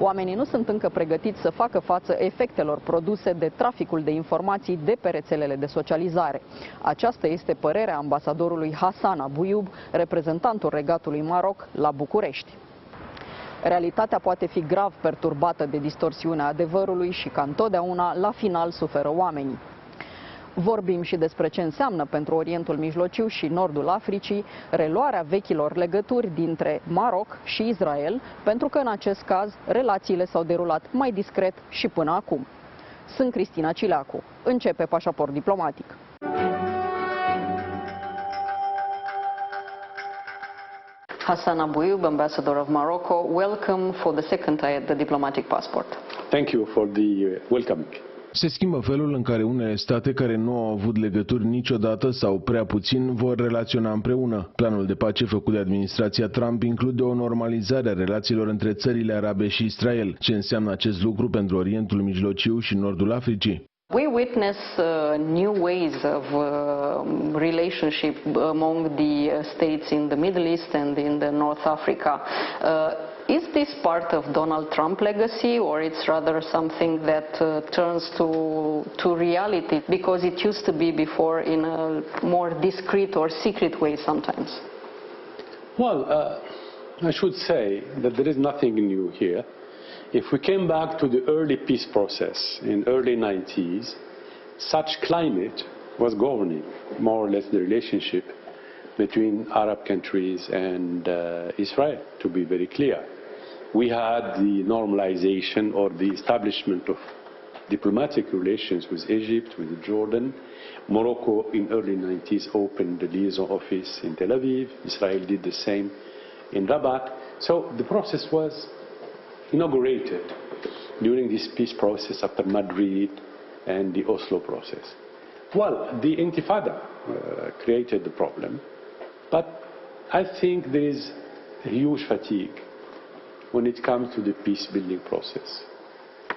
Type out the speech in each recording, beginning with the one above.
Oamenii nu sunt încă pregătiți să facă față efectelor produse de traficul de informații de pe rețelele de socializare. Aceasta este părerea ambasadorului Hassan Abouyoub, reprezentantul Regatului Maroc la București. Realitatea poate fi grav perturbată de distorsiunea adevărului și, ca întotdeauna, la final suferă oamenii. Vorbim și despre ce înseamnă pentru Orientul Mijlociu și Nordul Africii reluarea vechilor legături dintre Maroc și Israel, pentru că în acest caz relațiile s-au derulat mai discret și până acum. Sunt Cristina Cileacu. Începe Pașaport Diplomatic. Hassan Abouyoub, Ambassador of Morocco, welcome for the second time at the diplomatic passport. Thank you for the welcoming. Se schimbă felul în care unele state care nu au avut legături niciodată sau prea puțin vor relaționa împreună. Planul de pace făcut de administrația Trump include o normalizare a relațiilor între țările arabe și Israel. Ce înseamnă acest lucru pentru Orientul Mijlociu și Nordul Africii? We witness new ways of relationship among the states in the Middle East and in the North Africa. Is this part of Donald Trump legacy, or it's rather something that turns to reality because it used to be before in a more discreet or secret way sometimes? Well, I should say that there is nothing new here. If we came back to the early peace process in early 90s, such climate was governing more or less the relationship between Arab countries and Israel, to be very clear. We had the normalization or the establishment of diplomatic relations with Egypt, with Jordan. Morocco in early 90s opened the liaison office in Tel Aviv. Israel did the same in Rabat. So the process was inaugurated during this peace process after Madrid and the Oslo process. Well, the Intifada created the problem, but I think there is a huge fatigue when it comes to the peace-building process.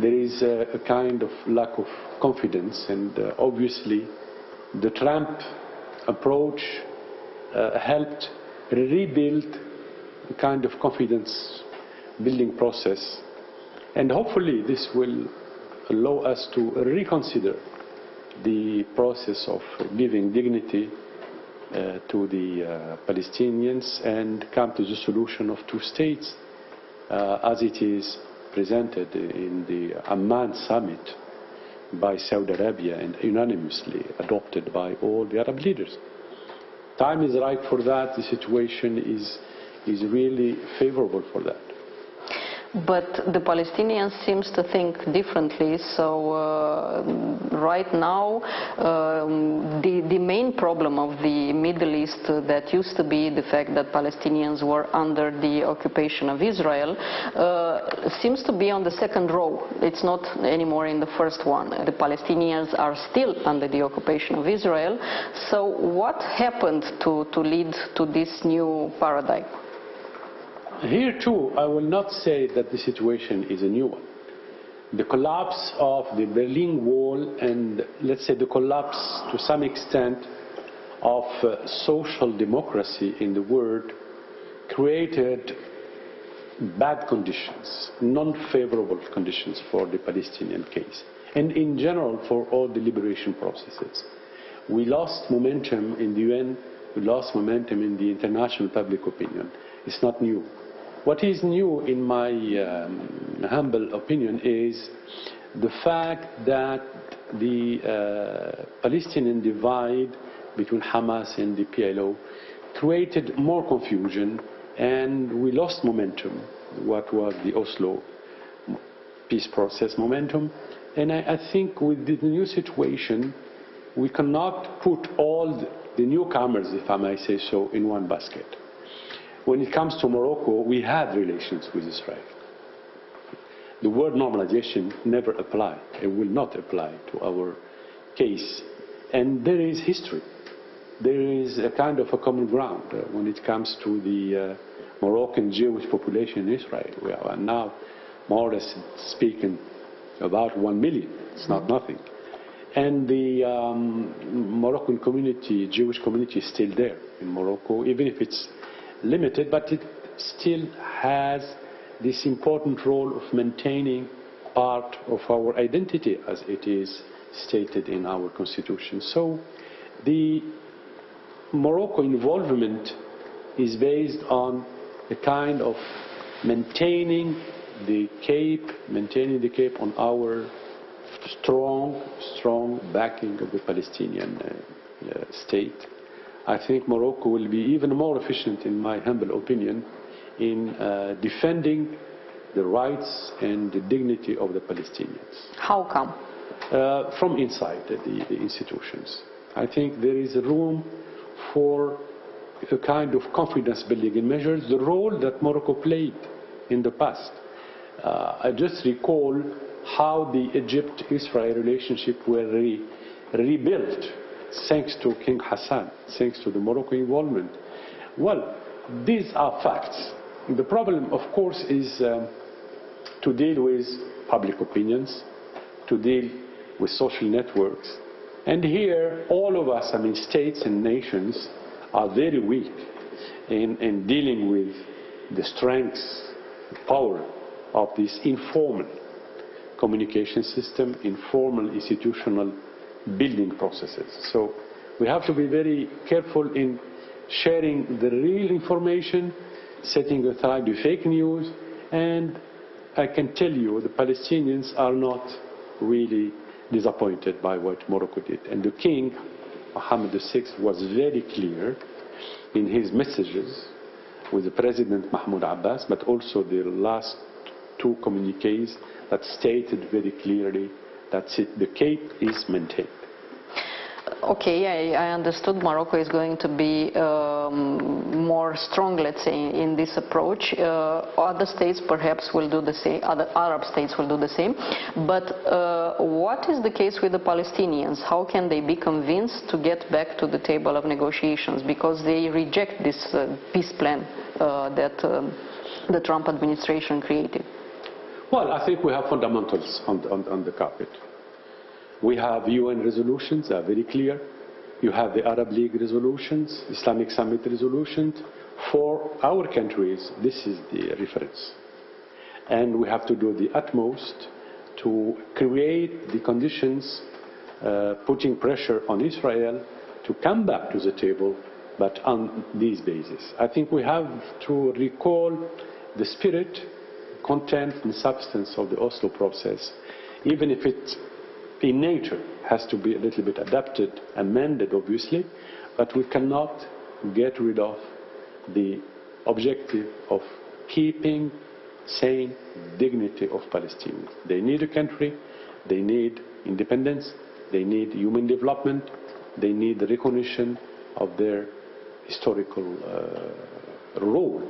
There is a kind of lack of confidence, and obviously the Trump approach helped rebuild a kind of confidence-building process, and hopefully this will allow us to reconsider the process of giving dignity to the Palestinians and come to the solution of two states as it is presented in the Amman summit by Saudi Arabia and unanimously adopted by all the Arab leaders. Time is right for that. The situation is really favorable for that. But the Palestinians seem to think differently, so right now the main problem of the Middle East that used to be the fact that Palestinians were under the occupation of Israel seems to be on the second row. It's not anymore in the first one. The Palestinians are still under the occupation of Israel. So what happened to lead to this new paradigm? Here too, I will not say that the situation is a new one. The collapse of the Berlin Wall and, let's say, the collapse to some extent of social democracy in the world created bad conditions, non-favorable conditions for the Palestinian case, and in general for all the liberation processes. We lost momentum in the UN, we lost momentum in the international public opinion. It's not new. What is new, in my humble opinion, is the fact that the Palestinian divide between Hamas and the PLO created more confusion, and we lost momentum, what was the Oslo peace process momentum. And I think with the new situation, we cannot put all the newcomers, if I may say so, in one basket. When it comes to Morocco, we had relations with Israel. The word normalization never applied. It will not apply to our case. And there is history. There is a kind of a common ground when it comes to the Moroccan Jewish population in Israel. We are now more or less speaking about 1 million. It's not nothing. And the Moroccan community, Jewish community, is still there in Morocco, even if it's limited, but it still has this important role of maintaining part of our identity as it is stated in our constitution. So the Morocco involvement is based on a kind of maintaining the Cape on our strong backing of the Palestinian state. I think Morocco will be even more efficient, in my humble opinion, in defending the rights and the dignity of the Palestinians. How come? From inside the institutions. I think there is room for a kind of confidence building in measures, the role that Morocco played in the past. I just recall how the Egypt-Israel relationship were rebuilt thanks to King Hassan, thanks to the Moroccan involvement. Well, these are facts. The problem, of course, is to deal with public opinions, to deal with social networks. And here, all of us, states and nations, are very weak in dealing with the strengths, the power of this informal communication system, informal institutional building processes. So we have to be very careful in sharing the real information, setting aside the fake news, and I can tell you the Palestinians are not really disappointed by what Morocco did. And the King, Mohammed VI, was very clear in his messages with the President Mahmoud Abbas, but also the last two communiques that stated very clearly that the Cape is maintained. Okay, I understood Morocco is going to be more strong, let's say, in this approach. Other states perhaps will do the same, other Arab states will do the same. But what is the case with the Palestinians? How can they be convinced to get back to the table of negotiations? Because they reject this peace plan that the Trump administration created. Well, I think we have fundamentals on the carpet. We have UN resolutions that are very clear. You have the Arab League resolutions, Islamic Summit resolutions. For our countries, this is the reference. And we have to do the utmost to create the conditions, putting pressure on Israel to come back to the table, but on these bases. I think we have to recall the spirit, content and substance of the Oslo process, even if it in nature has to be a little bit adapted, amended obviously, but we cannot get rid of the objective of keeping sane dignity of Palestinians. They need a country, they need independence, they need human development, they need the recognition of their historical role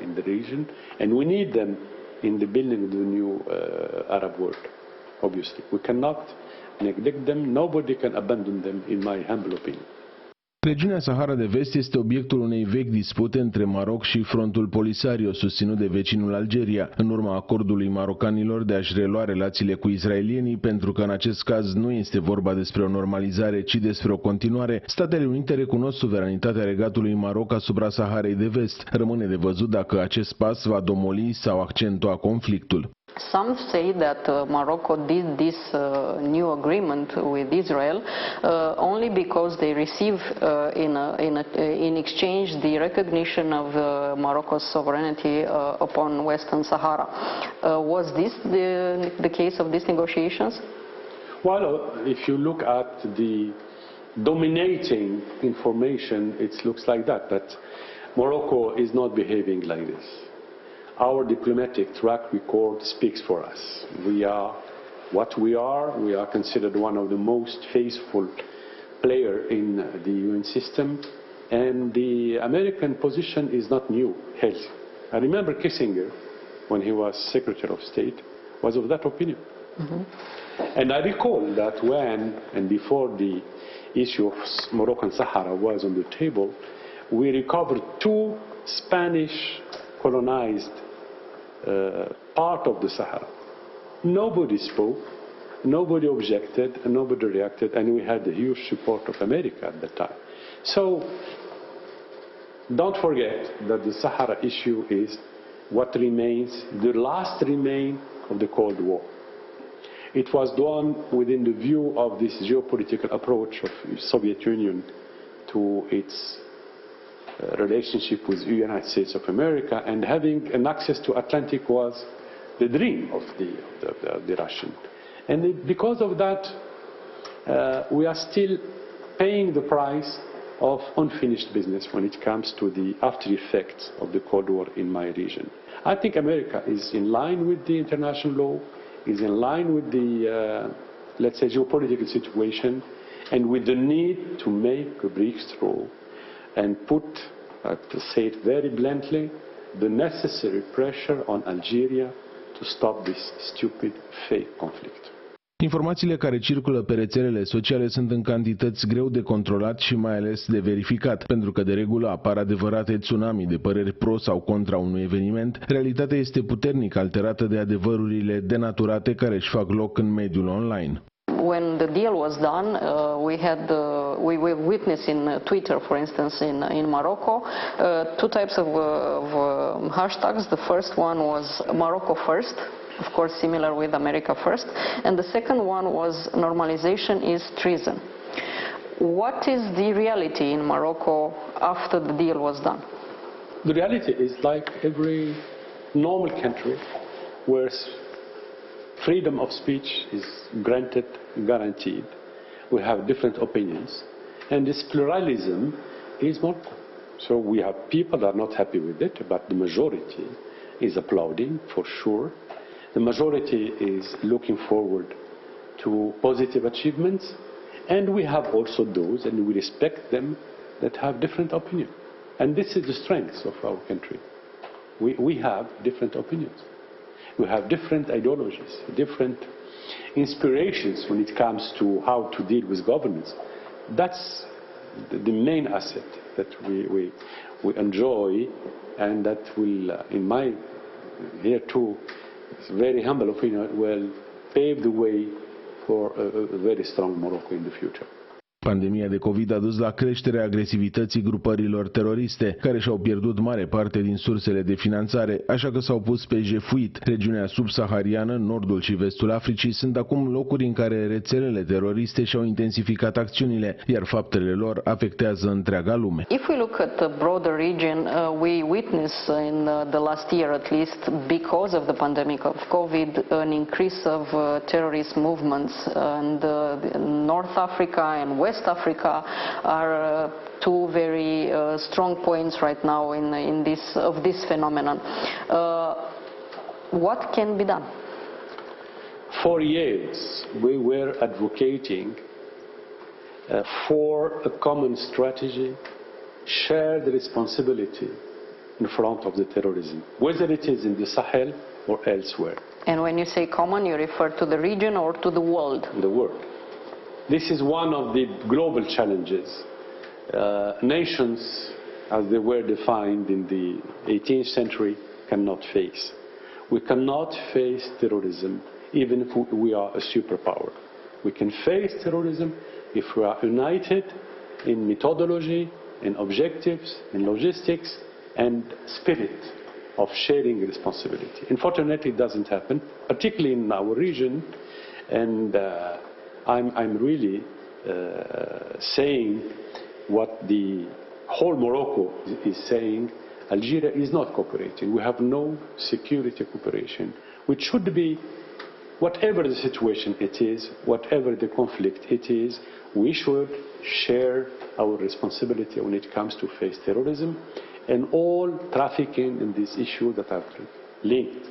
in the region, and we need them in the building of the new Arab world. Obviously, we cannot neglect them, nobody can abandon them, in my humble opinion. Regiunea Sahara de Vest este obiectul unei vechi dispute între Maroc și frontul Polisario, susținut de vecinul Algeria, în urma acordului marocanilor de a-și relua relațiile cu israelienii, pentru că în acest caz nu este vorba despre o normalizare, ci despre o continuare. Statele Unite recunosc suveranitatea Regatului Maroc asupra Saharei de Vest. Rămâne de văzut dacă acest pas va domoli sau accentua conflictul. Some say that Morocco did this new agreement with Israel only because they receive in exchange the recognition of Morocco's sovereignty upon Western Sahara. Was this the case of these negotiations? Well, if you look at the dominating information, it looks like that, but Morocco is not behaving like this. Our diplomatic track record speaks for us. We are what we are. We are considered one of the most faithful players in the UN system. And the American position is not new. Hell, I remember Kissinger, when he was Secretary of State, was of that opinion. Mm-hmm. And I recall that when and before the issue of Moroccan Sahara was on the table, we recovered two Spanish colonized part of the Sahara. Nobody spoke, nobody objected, and nobody reacted, and we had the huge support of America at that time. So don't forget that the Sahara issue is what remains, the last remain of the Cold War. It was done within the view of this geopolitical approach of the Soviet Union to its relationship with the United States of America, and having an access to Atlantic was the dream of the Russian. And because of that, we are still paying the price of unfinished business when it comes to the after effects of the Cold War in my region. I think America is in line with the international law, is in line with the, let's say, geopolitical situation, and with the need to make a breakthrough and put, to say it very bluntly, the necessary pressure on Algeria to stop this stupid, fake conflict. Informațiile care circulă pe rețelele sociale sunt în cantități greu de controlat și mai ales de verificat, pentru că de regulă apar adevărate tsunami de păreri pro sau contra unui eveniment. Realitatea este puternic alterată de adevărurile denaturate care își fac loc în mediul online. When the deal was done, we witnessed in Twitter, for instance, in Morocco, two types of hashtags. The first one was Morocco first, of course similar with America first, and the second one was normalization is treason. What is the reality in Morocco after the deal was done? The reality is like every normal country where freedom of speech is granted, guaranteed. We have different opinions, and this pluralism is not. So we have people that are not happy with it, but the majority is applauding for sure. The majority is looking forward to positive achievements, and we have also those, and we respect them, that have different opinions. And this is the strength of our country. We have different opinions. We have different ideologies, different inspirations when it comes to how to deal with governance. That's the main asset that we enjoy, and that will, in my, here too, very humble opinion, will pave the way for a very strong Morocco in the future. Pandemia de COVID a dus la creșterea agresivității grupărilor teroriste, care și-au pierdut mare parte din sursele de finanțare, așa că s-au pus pe jefuit. Regiunea subsahariană, nordul și vestul Africii sunt acum locuri în care rețelele teroriste și-au intensificat acțiunile, iar faptele lor afectează întreaga lume. If we look at the broader region, we witness in the last year at least, because of the pandemic of COVID, an increase of terrorist movements, and North Africa and West Africa are two very strong points right now in this phenomenon. What can be done? For years, we were advocating for a common strategy, shared responsibility in front of the terrorism, whether it is in the Sahel or elsewhere. And when you say common, you refer to the region or to the world? The world. This is one of the global challenges. Nations, as they were defined in the 18th century, cannot face. We cannot face terrorism even if we are a superpower. We can face terrorism if we are united in methodology, in objectives, in logistics, and spirit of sharing responsibility. Unfortunately, it doesn't happen, particularly in our region, and I'm really saying what the whole Morocco is saying. Algeria is not cooperating. We have no security cooperation, which should be, whatever the situation it is, whatever the conflict it is, we should share our responsibility when it comes to face terrorism and all trafficking in this issue that are linked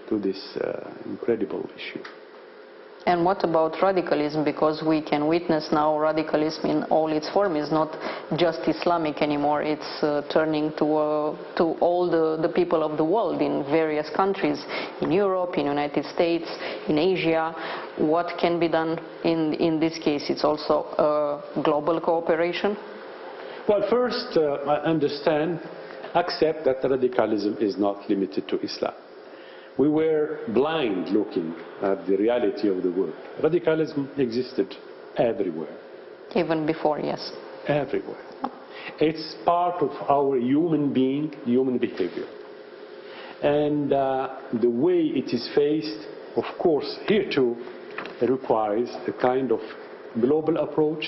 to this incredible issue. And what about radicalism? Because we can witness now radicalism in all its form is not just Islamic anymore. It's turning to all the people of the world in various countries, in Europe, in United States, in Asia. What can be done in this case? It's also global cooperation? Well, first, I understand, accept that radicalism is not limited to Islam. We were blind looking at the reality of the world. Radicalism existed everywhere. Even before, yes. Everywhere. It's part of our human behavior. And the way it is faced, of course, here too, requires a kind of global approach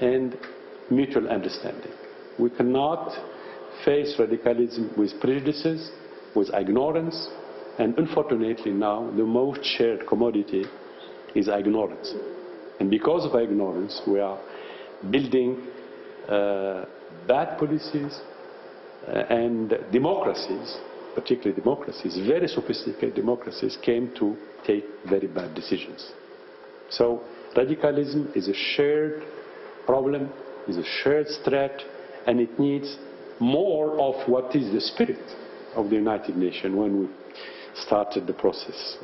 and mutual understanding. We cannot face radicalism with prejudices, with ignorance, and unfortunately now the most shared commodity is ignorance. And because of ignorance, we are building bad policies and democracies, particularly democracies, very sophisticated democracies, came to take very bad decisions. So radicalism is a shared problem, is a shared threat, and it needs more of what is the spirit of the United Nations when we started the process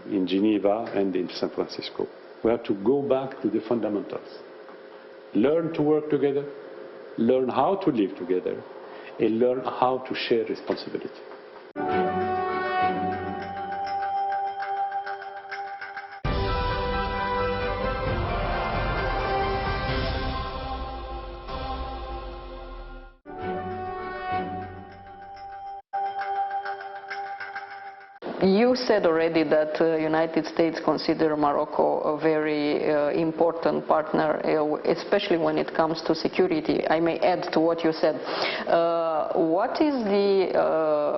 in Geneva and in San Francisco. We have to go back to the fundamentals. Learn to work together, learn how to live together, and learn how to share responsibility. You said already that the United States consider Morocco a very important partner, especially when it comes to security. I may add to what you said. What is the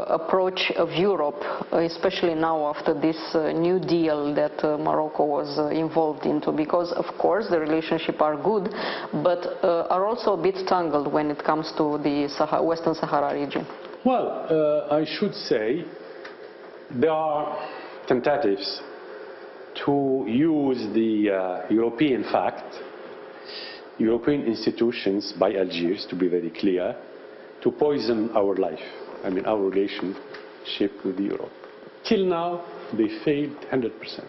approach of Europe, especially now after this new deal that Morocco was involved into? Because, of course, the relationships are good, but are also a bit tangled when it comes to the Western Sahara region. Well, I should say there are tentatives to use the European fact, European institutions by Algiers, to be very clear, to poison our life, I mean our relationship with Europe. Till now, they failed 100%.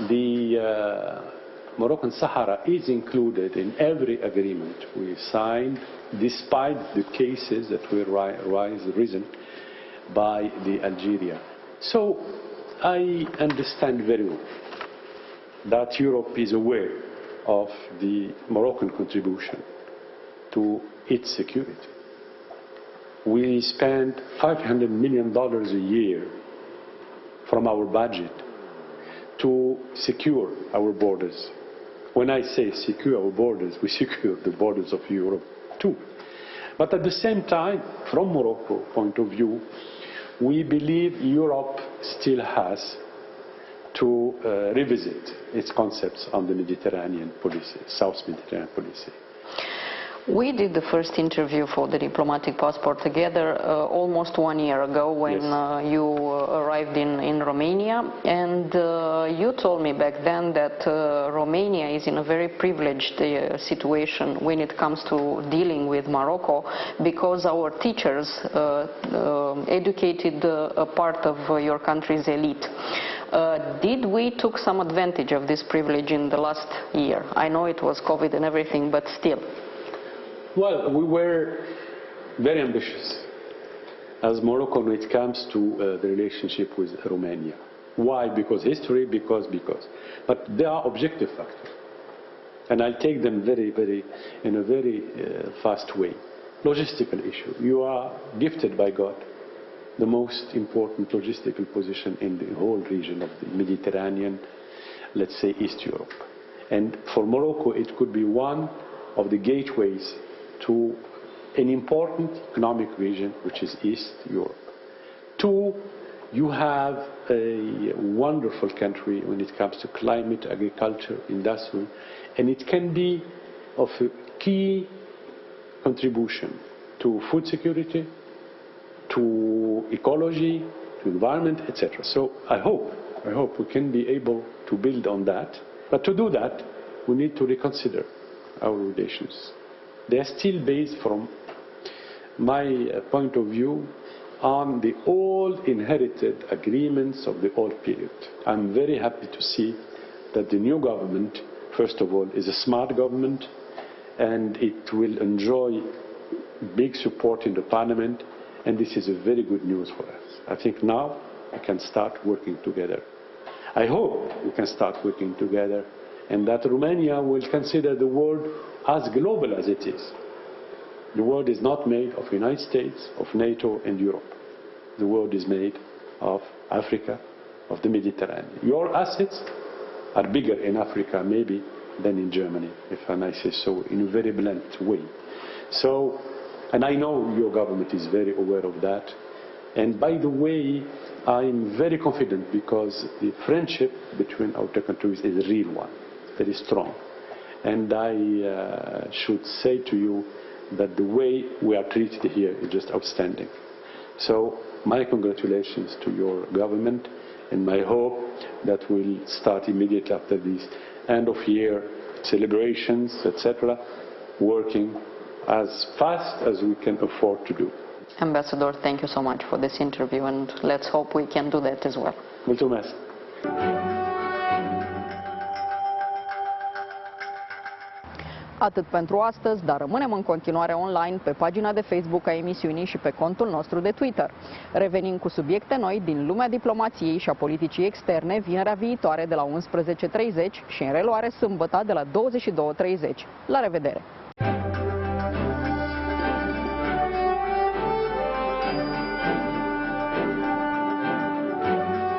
The Moroccan Sahara is included in every agreement we signed, despite the cases that were risen by the Algeria. So I understand very well that Europe is aware of the Moroccan contribution to its security. We spend $500 million a year from our budget to secure our borders. When I say secure our borders, we secure the borders of Europe too. But at the same time, from Morocco's point of view, we believe Europe still has to revisit its concepts on the Mediterranean policy, South Mediterranean policy. We did the first interview for the diplomatic passport together almost 1 year ago when you arrived in Romania, and you told me back then that Romania is in a very privileged situation when it comes to dealing with Morocco, because our teachers educated a part of your country's elite. Did we took some advantage of this privilege in the last year? I know it was COVID and everything, but still. Well, we were very ambitious as Morocco when it comes to the relationship with Romania. Why? Because history, because. But there are objective factors. And I'll take them in a very fast way. Logistical issue. You are gifted by God the most important logistical position in the whole region of the Mediterranean, let's say East Europe. And for Morocco, it could be one of the gateways to an important economic region, which is East Europe. Two, you have a wonderful country when it comes to climate, agriculture, industry, and it can be of a key contribution to food security, to ecology, to environment, etc. So I hope we can be able to build on that. But to do that, we need to reconsider our relations. They are still based, from my point of view, on the old inherited agreements of the old period. I'm very happy to see that the new government, first of all, is a smart government, and it will enjoy big support in the parliament, and this is a very good news for us. I think now we can start working together. I hope we can start working together, and that Romania will consider the world as global as it is. The world is not made of the United States, of NATO and Europe. the world is made of Africa, of the Mediterranean. Your assets are bigger in Africa maybe than in Germany, if I may say so, in a very blunt way. So, and I know your government is very aware of that. And by the way, I'm very confident because the friendship between our two countries is a real one, very strong. And I should say to you that the way we are treated here is just outstanding. So my congratulations to your government, and my hope that we'll start immediately after these end of year celebrations, etc., working as fast as we can afford to do. Ambassador, thank you so much for this interview, and let's hope we can do that as well. Mulțumesc. Atât pentru astăzi, dar rămânem în continuare online pe pagina de Facebook a emisiunii și pe contul nostru de Twitter. Revenim cu subiecte noi din lumea diplomației și a politicii externe vinerea viitoare de la 11:30 și în reluare sâmbătă de la 22:30. La revedere!